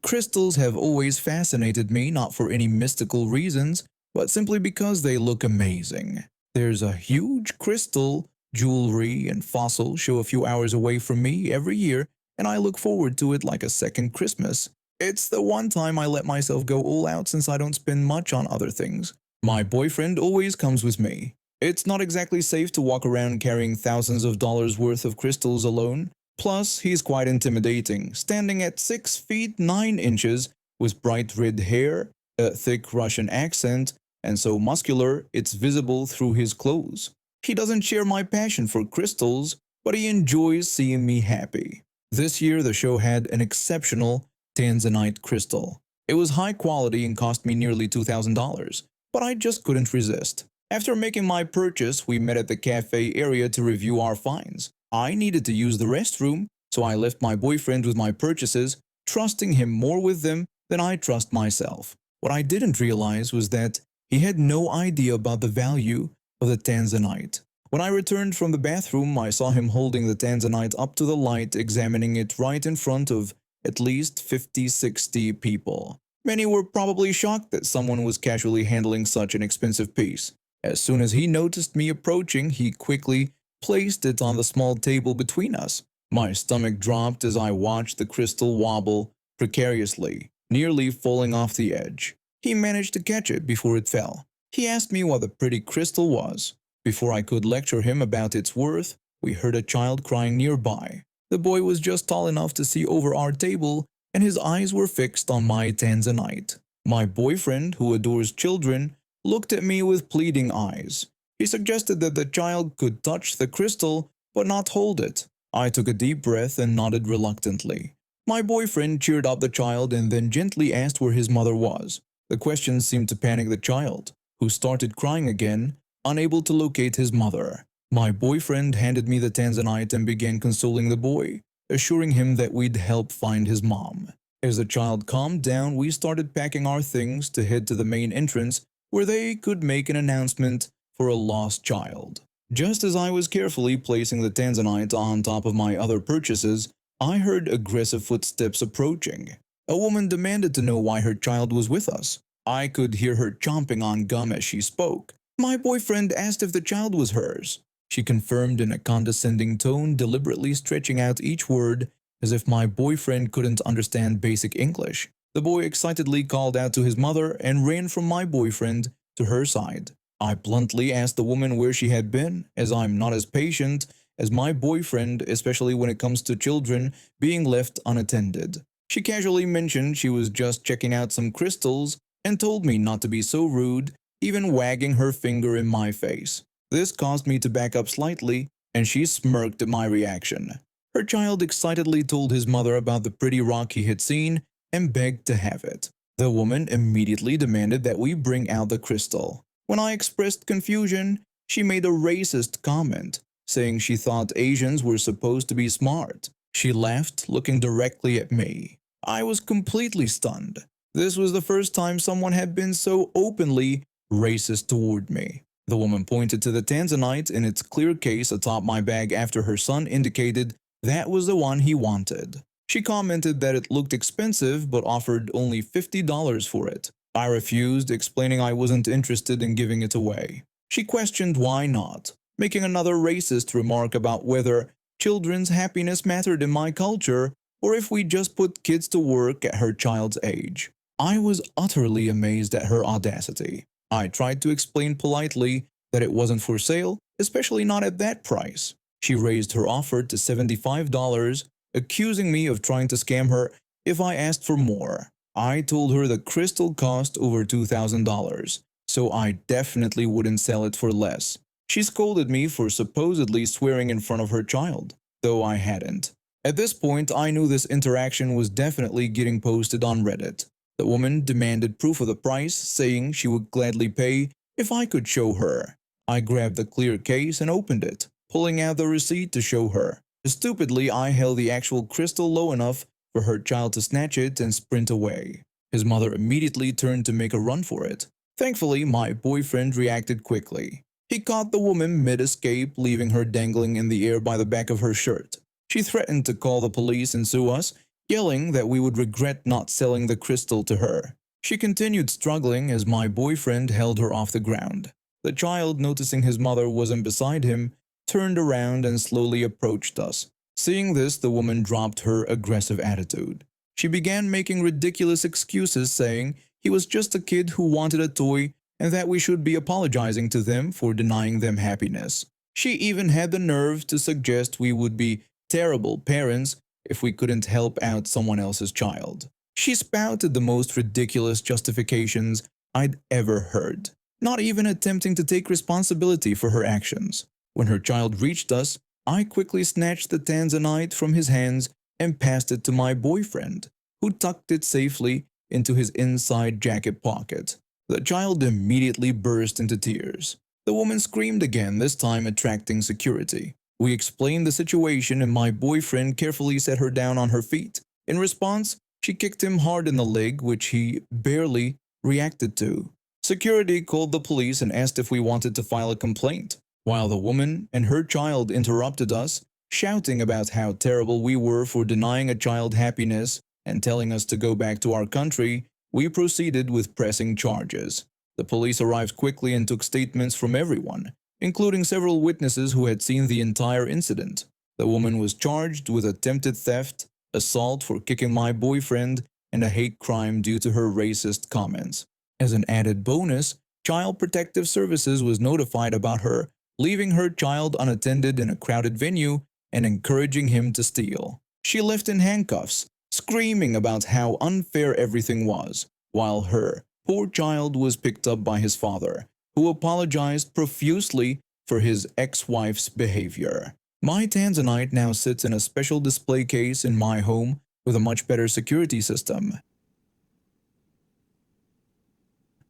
Crystals have always fascinated me, not for any mystical reasons, but simply because they look amazing. There's a huge crystal, jewelry, and fossil show a few hours away from me every year, and I look forward to it like a second Christmas. It's the one time I let myself go all out since I don't spend much on other things. My boyfriend always comes with me. It's not exactly safe to walk around carrying thousands of dollars worth of crystals alone. Plus, he's quite intimidating, standing at 6 feet 9 inches with bright red hair, a thick Russian accent, and so muscular it's visible through his clothes. He doesn't share my passion for crystals, but he enjoys seeing me happy. This year, the show had an exceptional Tanzanite crystal. It was high quality and cost me nearly $2,000, but I just couldn't resist. After making my purchase, we met at the cafe area to review our finds. I needed to use the restroom, so I left my boyfriend with my purchases, trusting him more with them than I trust myself. What I didn't realize was that he had no idea about the value of the Tanzanite. When I returned from the bathroom, I saw him holding the Tanzanite up to the light, examining it right in front of at least 50-60 people. Many were probably shocked that someone was casually handling such an expensive piece. As soon as he noticed me approaching, he quickly placed it on the small table between us. My stomach dropped as I watched the crystal wobble precariously, nearly falling off the edge. He managed to catch it before it fell. He asked me what the pretty crystal was. Before I could lecture him about its worth, we heard a child crying nearby. The boy was just tall enough to see over our table, and his eyes were fixed on my Tanzanite. My boyfriend, who adores children, looked at me with pleading eyes. He suggested that the child could touch the crystal, but not hold it. I took a deep breath and nodded reluctantly. My boyfriend cheered up the child and then gently asked where his mother was. The question seemed to panic the child, who started crying again, unable to locate his mother. My boyfriend handed me the Tanzanite and began consoling the boy, assuring him that we'd help find his mom. As the child calmed down, we started packing our things to head to the main entrance where they could make an announcement for a lost child. Just as I was carefully placing the Tanzanite on top of my other purchases, I heard aggressive footsteps approaching. A woman demanded to know why her child was with us. I could hear her chomping on gum as she spoke. My boyfriend asked if the child was hers. She confirmed in a condescending tone, deliberately stretching out each word as if my boyfriend couldn't understand basic English. The boy excitedly called out to his mother and ran from my boyfriend to her side. I bluntly asked the woman where she had been, as I'm not as patient as my boyfriend, especially when it comes to children being left unattended. She casually mentioned she was just checking out some crystals and told me not to be so rude, even wagging her finger in my face. This caused me to back up slightly, and she smirked at my reaction. Her child excitedly told his mother about the pretty rock he had seen and begged to have it. The woman immediately demanded that we bring out the crystal. When I expressed confusion, she made a racist comment, saying she thought Asians were supposed to be smart. She laughed, looking directly at me. I was completely stunned. This was the first time someone had been so openly racist toward me. The woman pointed to the Tanzanite in its clear case atop my bag after her son indicated that was the one he wanted. She commented that it looked expensive but offered only $50 for it. I refused, explaining I wasn't interested in giving it away. She questioned why not, making another racist remark about whether children's happiness mattered in my culture or if we just put kids to work at her child's age. I was utterly amazed at her audacity. I tried to explain politely that it wasn't for sale, especially not at that price. She raised her offer to $75, accusing me of trying to scam her if I asked for more. I told her the crystal cost over $2,000, so I definitely wouldn't sell it for less. She scolded me for supposedly swearing in front of her child, though I hadn't. At this point, I knew this interaction was definitely getting posted on Reddit. The woman demanded proof of the price, saying she would gladly pay if I could show her. I grabbed the clear case and opened it, pulling out the receipt to show her. Stupidly, I held the actual crystal low enough for her child to snatch it and sprint away. His mother immediately turned to make a run for it. Thankfully, my boyfriend reacted quickly. He caught the woman mid-escape, leaving her dangling in the air by the back of her shirt. She threatened to call the police and sue us yelling that we would regret not selling the crystal to her. She continued struggling as my boyfriend held her off the ground. The child, noticing his mother wasn't beside him, turned around and slowly approached us. Seeing this, the woman dropped her aggressive attitude. She began making ridiculous excuses, saying he was just a kid who wanted a toy and that we should be apologizing to them for denying them happiness. She even had the nerve to suggest we would be terrible parents if we couldn't help out someone else's child. She spouted the most ridiculous justifications I'd ever heard, not even attempting to take responsibility for her actions. When her child reached us, I quickly snatched the tanzanite from his hands and passed it to my boyfriend, who tucked it safely into his inside jacket pocket. The child immediately burst into tears. The woman screamed again, this time attracting security. We explained the situation and my boyfriend carefully set her down on her feet. In response, she kicked him hard in the leg, which he barely reacted to. Security called the police and asked if we wanted to file a complaint, while the woman and her child interrupted us, shouting about how terrible we were for denying a child happiness and telling us to go back to our country. We proceeded with pressing charges. The police arrived quickly and took statements from everyone, including several witnesses who had seen the entire incident. The woman was charged with attempted theft, assault for kicking my boyfriend, and a hate crime due to her racist comments. As an added bonus, Child Protective Services was notified about her leaving her child unattended in a crowded venue and encouraging him to steal. She left in handcuffs, screaming about how unfair everything was, while her poor child was picked up by his father, who apologized profusely for his ex-wife's behavior. My Tanzanite now sits in a special display case in my home with a much better security system.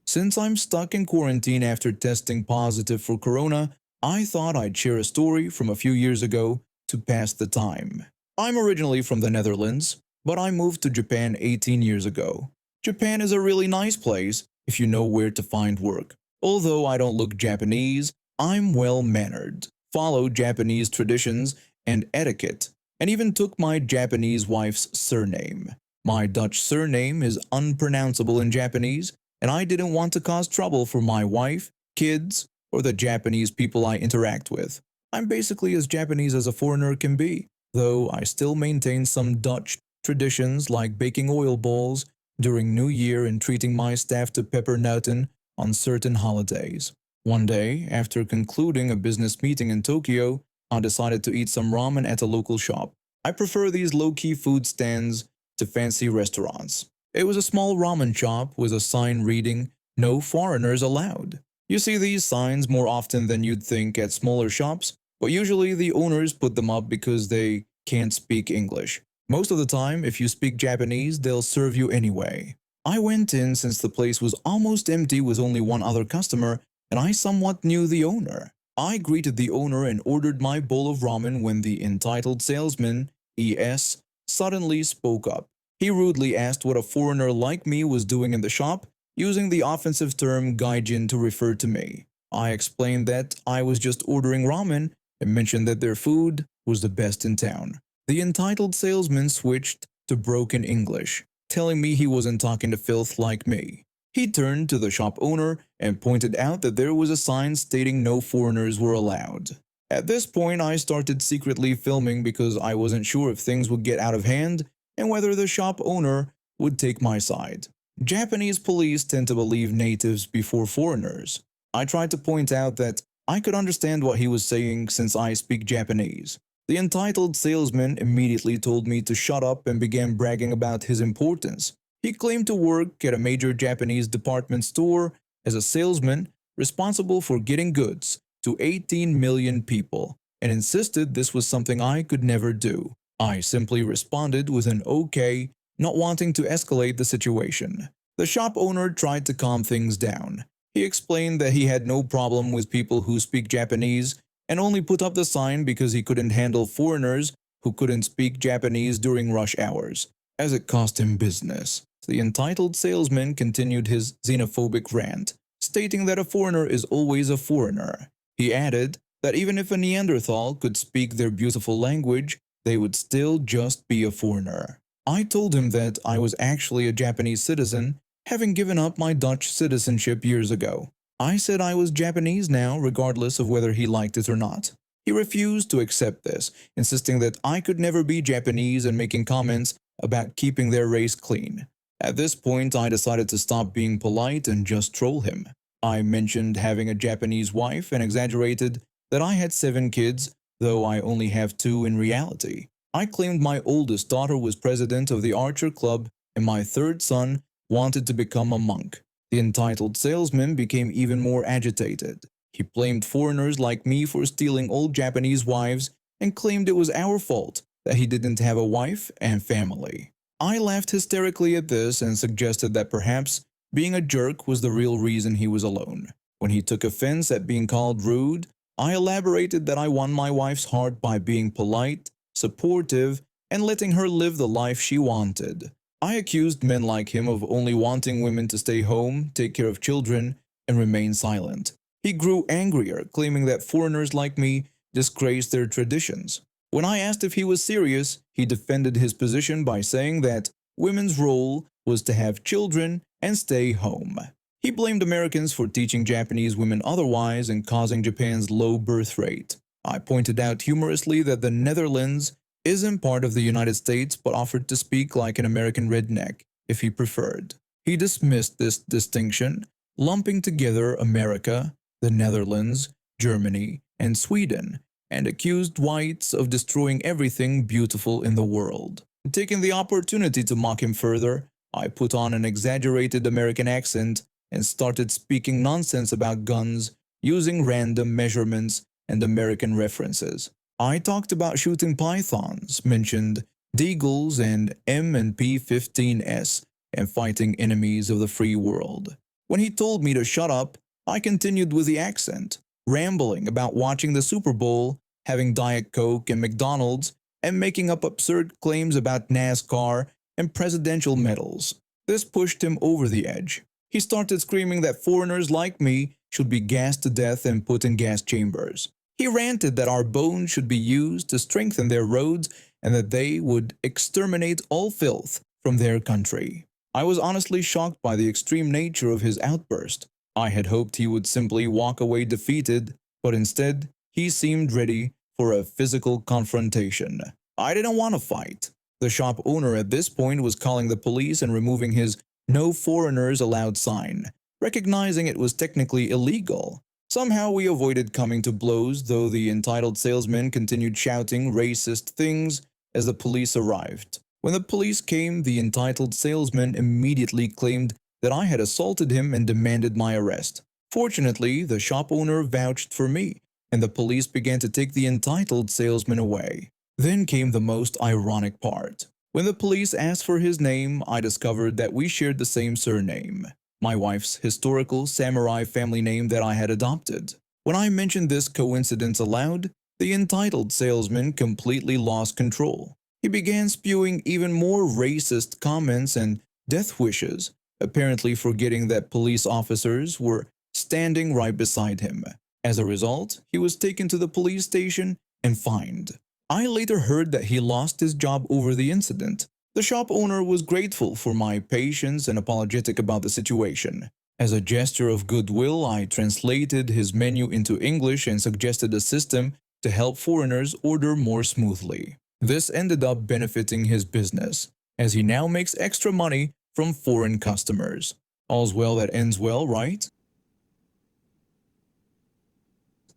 Since I'm stuck in quarantine after testing positive for corona, I thought I'd share a story from a few years ago to pass the time. I'm originally from the Netherlands, but I moved to Japan 18 years ago. Japan is a really nice place if you know where to find work. Although I don't look Japanese, I'm well-mannered, follow Japanese traditions and etiquette, and even took my Japanese wife's surname. My Dutch surname is unpronounceable in Japanese, and I didn't want to cause trouble for my wife, kids, or the Japanese people I interact with. I'm basically as Japanese as a foreigner can be, though I still maintain some Dutch traditions like baking oil balls during New Year and treating my staff to peppernoten on certain holidays. One day, after concluding a business meeting in Tokyo, I decided to eat some ramen at a local shop. I prefer these low-key food stands to fancy restaurants. It was a small ramen shop with a sign reading, "No foreigners allowed." You see these signs more often than you'd think at smaller shops, but usually the owners put them up because they can't speak English. Most of the time, if you speak Japanese, they'll serve you anyway. I went in since the place was almost empty with only one other customer, and I somewhat knew the owner. I greeted the owner and ordered my bowl of ramen when the entitled salesman, ES, suddenly spoke up. He rudely asked what a foreigner like me was doing in the shop, using the offensive term gaijin to refer to me. I explained that I was just ordering ramen and mentioned that their food was the best in town. The entitled salesman switched to broken English, telling me he wasn't talking to filth like me. He turned to the shop owner and pointed out that there was a sign stating no foreigners were allowed. At this point, I started secretly filming because I wasn't sure if things would get out of hand and whether the shop owner would take my side. Japanese police tend to believe natives before foreigners. I tried to point out that I could understand what he was saying since I speak Japanese. The entitled salesman immediately told me to shut up and began bragging about his importance. He claimed to work at a major Japanese department store as a salesman responsible for getting goods to 18 million people and insisted this was something I could never do. I simply responded with an okay, not wanting to escalate the situation. The shop owner tried to calm things down. He explained that he had no problem with people who speak Japanese and only put up the sign because he couldn't handle foreigners who couldn't speak Japanese during rush hours, as it cost him business. The entitled salesman continued his xenophobic rant, stating that a foreigner is always a foreigner. He added that even if a Neanderthal could speak their beautiful language, they would still just be a foreigner. I told him that I was actually a Japanese citizen, having given up my Dutch citizenship years ago. I said I was Japanese now, regardless of whether he liked it or not. He refused to accept this, insisting that I could never be Japanese and making comments about keeping their race clean. At this point, I decided to stop being polite and just troll him. I mentioned having a Japanese wife and exaggerated that I had 7 kids, though I only have 2 in reality. I claimed my oldest daughter was president of the Archer Club and my third son wanted to become a monk. The entitled salesman became even more agitated. He blamed foreigners like me for stealing old Japanese wives and claimed it was our fault that he didn't have a wife and family. I laughed hysterically at this and suggested that perhaps being a jerk was the real reason he was alone. When he took offense at being called rude, I elaborated that I won my wife's heart by being polite, supportive, and letting her live the life she wanted. I accused men like him of only wanting women to stay home, take care of children, and remain silent. He grew angrier, claiming that foreigners like me disgraced their traditions. When I asked if he was serious, he defended his position by saying that women's role was to have children and stay home. He blamed Americans for teaching Japanese women otherwise and causing Japan's low birth rate. I pointed out humorously that the Netherlands isn't part of the United States but offered to speak like an American redneck if he preferred. He dismissed this distinction, lumping together America, the Netherlands, Germany, and Sweden, and accused whites of destroying everything beautiful in the world. Taking the opportunity to mock him further, I put on an exaggerated American accent and started speaking nonsense about guns, using random measurements and American references. I talked about shooting pythons, mentioned deagles and M&P-15s, and fighting enemies of the free world. When he told me to shut up, I continued with the accent, rambling about watching the Super Bowl, having Diet Coke and McDonald's, and making up absurd claims about NASCAR and presidential medals. This pushed him over the edge. He started screaming that foreigners like me should be gassed to death and put in gas chambers. He ranted that our bones should be used to strengthen their roads and that they would exterminate all filth from their country. I was honestly shocked by the extreme nature of his outburst. I had hoped he would simply walk away defeated, but instead, he seemed ready for a physical confrontation. I didn't want to fight. The shop owner at this point was calling the police and removing his "No foreigners allowed" sign, recognizing it was technically illegal. Somehow we avoided coming to blows, though the entitled salesman continued shouting racist things as the police arrived. When the police came, the entitled salesman immediately claimed that I had assaulted him and demanded my arrest. Fortunately, the shop owner vouched for me, and the police began to take the entitled salesman away. Then came the most ironic part. When the police asked for his name, I discovered that we shared the same surname, my wife's historical samurai family name that I had adopted. When I mentioned this coincidence aloud, the entitled salesman completely lost control. He began spewing even more racist comments and death wishes, apparently forgetting that police officers were standing right beside him. As a result, he was taken to the police station and fined. I later heard that he lost his job over the incident. The shop owner was grateful for my patience and apologetic about the situation. As a gesture of goodwill, I translated his menu into English and suggested a system to help foreigners order more smoothly. This ended up benefiting his business, as he now makes extra money from foreign customers. All's well that ends well, right?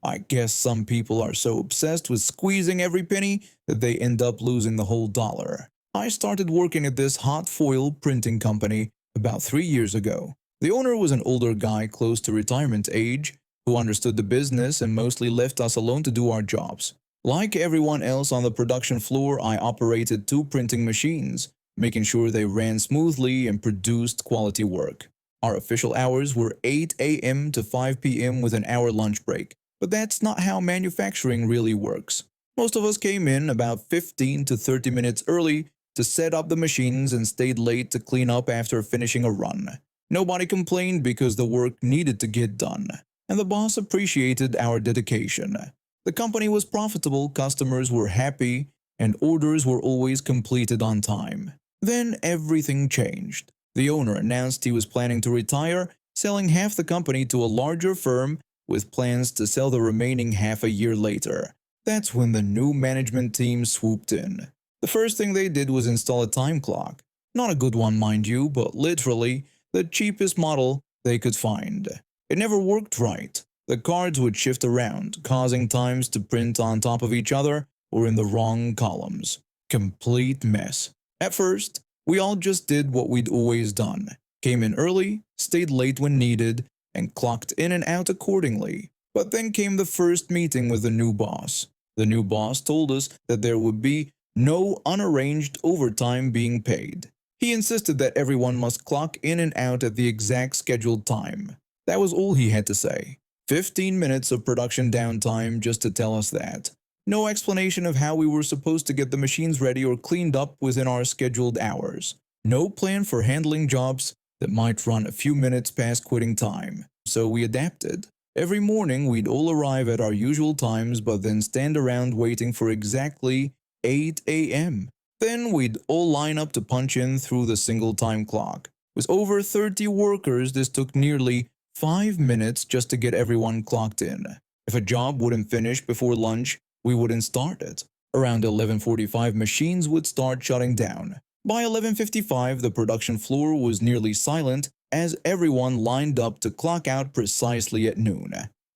I guess some people are so obsessed with squeezing every penny that they end up losing the whole dollar. I started working at this hot foil printing company about 3 years ago. The owner was an older guy close to retirement age who understood the business and mostly left us alone to do our jobs. Like everyone else on the production floor, I operated 2 printing machines, making sure they ran smoothly and produced quality work. Our official hours were 8 a.m. to 5 p.m. with an hour lunch break. But that's not how manufacturing really works. Most of us came in about 15 to 30 minutes early to set up the machines and stayed late to clean up after finishing a run. Nobody complained because the work needed to get done, and the boss appreciated our dedication. The company was profitable, customers were happy, and orders were always completed on time. Then everything changed. The owner announced he was planning to retire, selling half the company to a larger firm with plans to sell the remaining half a year later. That's when the new management team swooped in. The first thing they did was install a time clock. Not a good one, mind you, but literally the cheapest model they could find. It never worked right. The cards would shift around, causing times to print on top of each other or in the wrong columns. Complete mess. At first, we all just did what we'd always done. Came in early, stayed late when needed, and clocked in and out accordingly. But then came the first meeting with the new boss. The new boss told us that there would be no unarranged overtime being paid. He insisted that everyone must clock in and out at the exact scheduled time. That was all he had to say. 15 minutes of production downtime just to tell us that. No explanation of how we were supposed to get the machines ready or cleaned up within our scheduled hours. No plan for handling jobs that might run a few minutes past quitting time. So we adapted. Every morning we'd all arrive at our usual times but then stand around waiting for exactly 8 a.m. Then we'd all line up to punch in through the single time clock. With over 30 workers, this took nearly 5 minutes just to get everyone clocked in. If a job wouldn't finish before lunch, we wouldn't start it. Around 11:45, machines would start shutting down. By 11:55, the production floor was nearly silent as everyone lined up to clock out precisely at noon.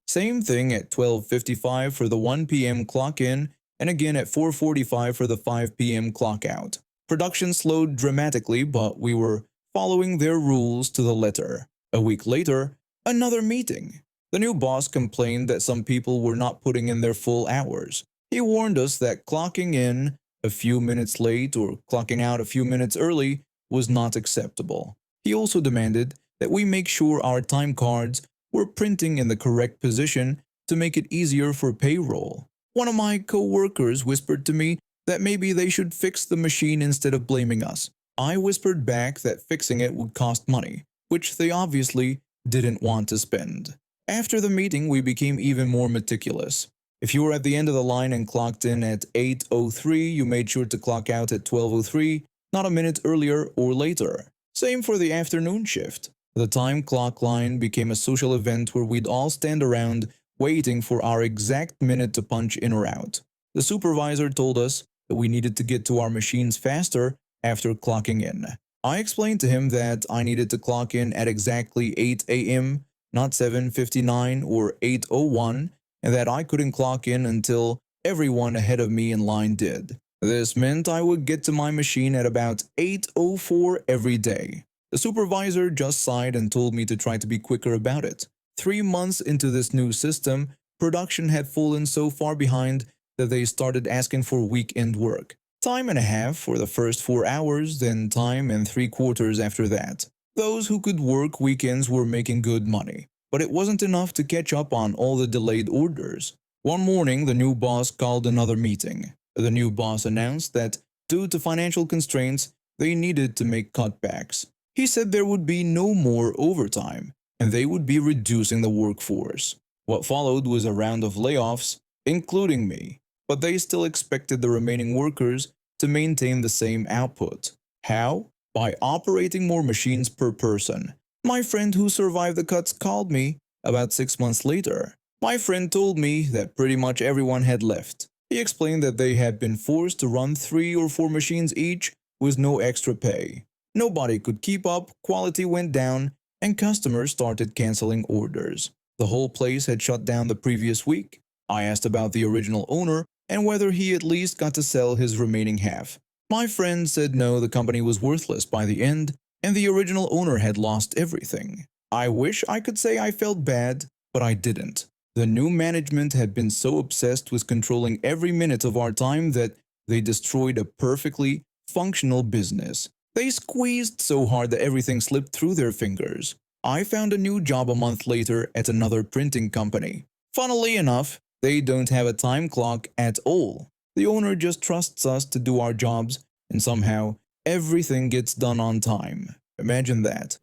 Same thing at 12:55 for the 1 p.m. clock in, and again at 4:45 for the 5 p.m. clock out. Production slowed dramatically, but we were following their rules to the letter. A week later, another meeting. The new boss complained that some people were not putting in their full hours. He warned us that clocking in a few minutes late or clocking out a few minutes early was not acceptable. He also demanded that we make sure our time cards were printing in the correct position to make it easier for payroll. One of my co-workers whispered to me that maybe they should fix the machine instead of blaming us. I whispered back that fixing it would cost money, which they obviously didn't want to spend. After the meeting, we became even more meticulous. If you were at the end of the line and clocked in at 8:03, you made sure to clock out at 12:03, not a minute earlier or later. Same for the afternoon shift. The time clock line became a social event where we'd all stand around waiting for our exact minute to punch in or out. The supervisor told us that we needed to get to our machines faster after clocking in. I explained to him that I needed to clock in at exactly 8 a.m., not 7:59 or 8:01, and that I couldn't clock in until everyone ahead of me in line did. This meant I would get to my machine at about 8:04 every day. The supervisor just sighed and told me to try to be quicker about it. 3 months into this new system, production had fallen so far behind that they started asking for weekend work. Time and a half for the first 4 hours, then time and 3/4 after that. Those who could work weekends were making good money, but it wasn't enough to catch up on all the delayed orders. One morning, the new boss called another meeting. The new boss announced that due to financial constraints, they needed to make cutbacks. He said there would be no more overtime, and they would be reducing the workforce. What followed was a round of layoffs, including me, but they still expected the remaining workers to maintain the same output. How? By operating more machines per person. My friend who survived the cuts called me about 6 months later. My friend told me that pretty much everyone had left. He explained that they had been forced to run 3 or 4 machines each with no extra pay. Nobody could keep up, quality went down, and customers started canceling orders. The whole place had shut down the previous week. I asked about the original owner and whether he at least got to sell his remaining half. My friend said no, the company was worthless by the end, and the original owner had lost everything. I wish I could say I felt bad, but I didn't. The new management had been so obsessed with controlling every minute of our time that they destroyed a perfectly functional business. They squeezed so hard that everything slipped through their fingers. I found a new job a month later at another printing company. Funnily enough, they don't have a time clock at all. The owner just trusts us to do our jobs, and somehow everything gets done on time. Imagine that.